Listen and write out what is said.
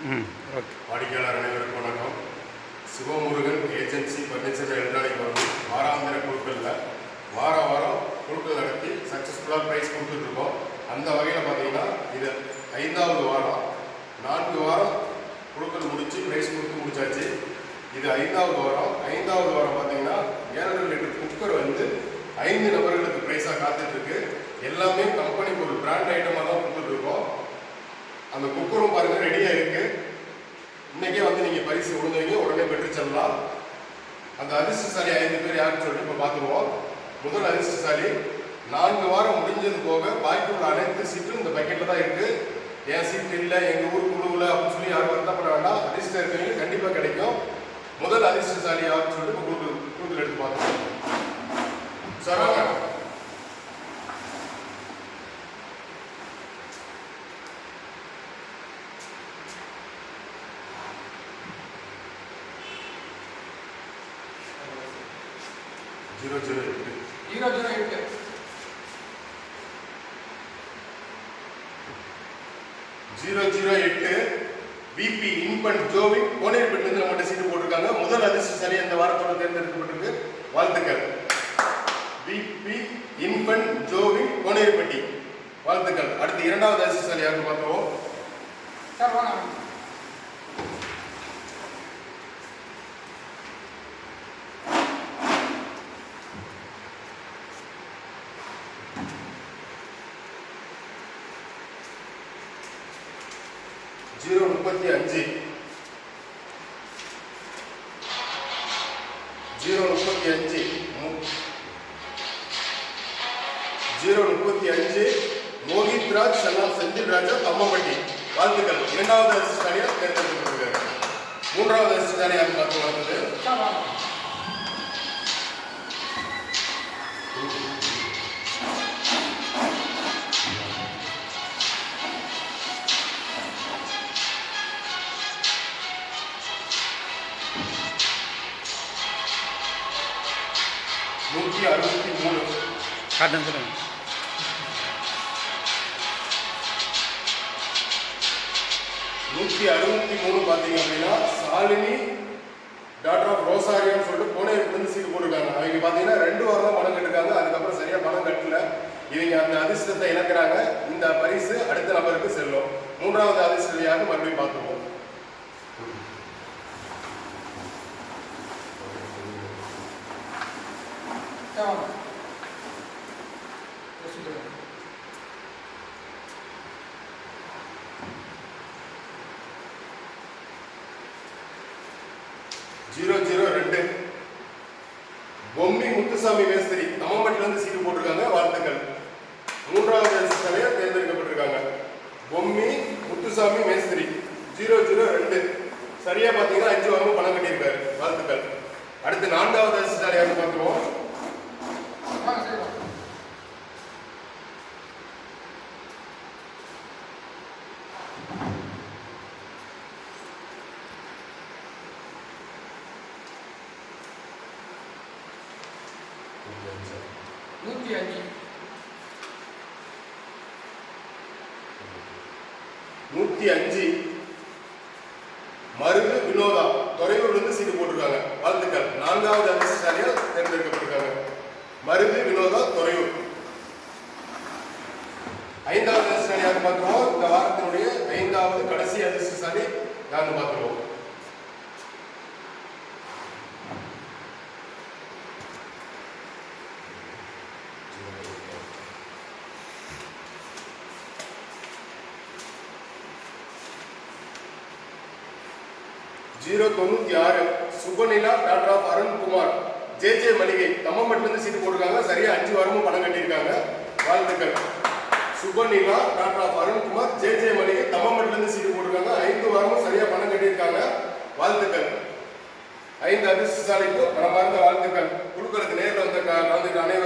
வாடிக்கையாளர் அனைவருக்கும் வணக்கம். சிவமுருகன் ஏஜென்சி பர்னிச்சர் எலக்ட்ரானிக் வந்து வாராந்திர குழுக்களில் வாரம் குழுக்கள் நடத்தி சக்ஸஸ்ஃபுல்லாக ப்ரைஸ் கொடுத்துட்ருக்கோம். அந்த வகையில் பார்த்தீங்கன்னா இது 5வது வாரம். 4 வாரம் குழுக்கள் முடித்து ப்ரைஸ் கொடுத்து முடிச்சாச்சு. இது 5வது வாரம். 5வது வாரம் பார்த்தீங்கன்னா 700 லிட்டர் குக்கர் வந்து 5 நபர்களுக்கு ப்ரைஸாக காத்துட்ருக்கு. எல்லாமே கம்பெனி பொருள், பிராண்ட் ஐட்டமாக தான் கொடுத்துட்ருக்கோம். அந்த குக்கரும் பாருங்கள் ரெடியாக இருக்குது. இன்றைக்கே வந்து நீங்கள் பரிசு விழுந்தவங்க உடனே பெற்று செல்லலாம். அந்த அதிர்ஷ்டசாலி 5 பேர் யாருன்னு சொல்லிட்டு இப்போ பார்த்துருவோம். முதல் அதிர்ஷ்டசாலி 4 வாரம் முடிஞ்சது போக பாக்கி உள்ள அனைத்து சீட்டும் இந்த பக்கெட்டில் தான் இருக்குது. என் சீட் இல்லை, எங்கள் ஊர் குழுவில் அப்படின்னு சொல்லி யாரும் வருத்தப்பட வேண்டாம். அதிர்ஷ்டம் இருக்கிறவங்க கண்டிப்பாக கிடைக்கும். முதல் அதிர்ஷ்டசாலி யாருன்னு சொல்லிட்டு இப்போ கூடுதல் எடுத்து பார்த்துருவோம். சார் வாங்க. ஜீரோ 008 விபி இன்பன் ஜோவின் கோனேரிப்பட்டிலிருந்து நம்மகிட்ட சீட்டு போட்டிருக்காங்க. முதல் அதிர்ஷ்டசாலி அந்த வாரத்தோட தேர்ந்தெடுக்கப்பட்டிருக்கு. வாழ்த்துக்கள். விபி இன்பன் ஜோவின் கோனேரிப்பட்டி, வாழ்த்துக்கள். அடுத்து 2வது அதிர்ஷ்டசாலி யாருன்னு பார்ப்போம். சார் வாங்க. 035 மோகித் ராஜ் சன்னாப் செந்தில் ராஜா அம்மம்பட்டி, வாழ்த்துக்கள். 2வது அதிர்ஷ்டசாலியா தேர்ந்தெடுக்கப்பட்டிருக்காரு. 3வது அதிர்ஷ்டசாலியாக பார்த்து வந்தது 163 காட்டன் சொல்லுங்க. 163 பார்த்தீங்க அப்படின்னா சாலினி டாக்டர் ஆஃப் ரோசாரியான்னு சொல்லிட்டு கோனேரிப்பட்டிலிருந்து சீட்டு போட்டிருக்காங்க. அவங்க பார்த்தீங்கன்னா 2 வாரம் தான் பணம் கட்டுருக்காங்க. அதுக்கப்புறம் சரியாக பணம் கட்டல. இவங்க அந்த அதிர்ஷ்டத்தை இழக்கிறாங்க. இந்த பரிசு அடுத்த நபருக்கு செல்லும். 3வது அதிர்ஷ்டத்தையாக மறுபடியும் பார்த்துருவோம். ஜீரோ 002 பொம்மி முத்துசாமி மேஸ்திரி அம்மம்பட்டிலிருந்து சீட்டு போட்டிருக்காங்க. வாழ்த்துக்கள். 3வது அதிர்ஷ்டசாலியா தேர்ந்தெடுக்கப்பட்டிருக்காங்க. பொம்மி முத்துசாமி மேஸ்திரி 002 சரியா பார்த்தீங்கன்னா 5 வாரம் பணம் கட்டியிருக்காரு. வாழ்த்துக்கள். அடுத்து 4வது அதிர்ஷ்டசாலியாக பார்த்துருவோம். நூற்றி 105 மருது வினோதா துறையூர்லேருந்து சீட்டு போட்டிருக்காங்க. வாழ்த்துக்கள். 4வது அதிர்ஷ்டசாலியா தேர்ந்தெடுக்கப்பட்டிருக்காங்க. மருது வினோதா துறையூர். 5வது அதிர்ஷ்டசாலியாக பார்த்துருவோம். இந்த வாரத்தினுடைய 5வது கடைசி அதிர்ஷ்டசாலி யாருன்னு பார்த்துருவோம். Zero 96 Subanila doctor of Arunkumar J மளிகை தம்மம்பட்டிலிருந்து சீட்டு போட்டிருக்காங்க. சரியா 5 வாரமும் பணம் கட்டியிருக்காங்க. வாழ்த்துக்கள். சுபநிலா டாக்டர் ஆஃப் அருண்குமார் ஜே மளிகை தம்மம்பட்டிலிருந்து சீட்டு போட்டிருக்காங்க. 5 வாரமும் சரியா பணம் கட்டியிருக்காங்க. வாழ்த்துக்கள். 5 அதிர்ஷ்டசாலிக்கும் மனமார்ந்த வாழ்த்துக்கள். குழுக்களுக்கு நேரில் வந்த கலந்துக்கிற அனைவரும்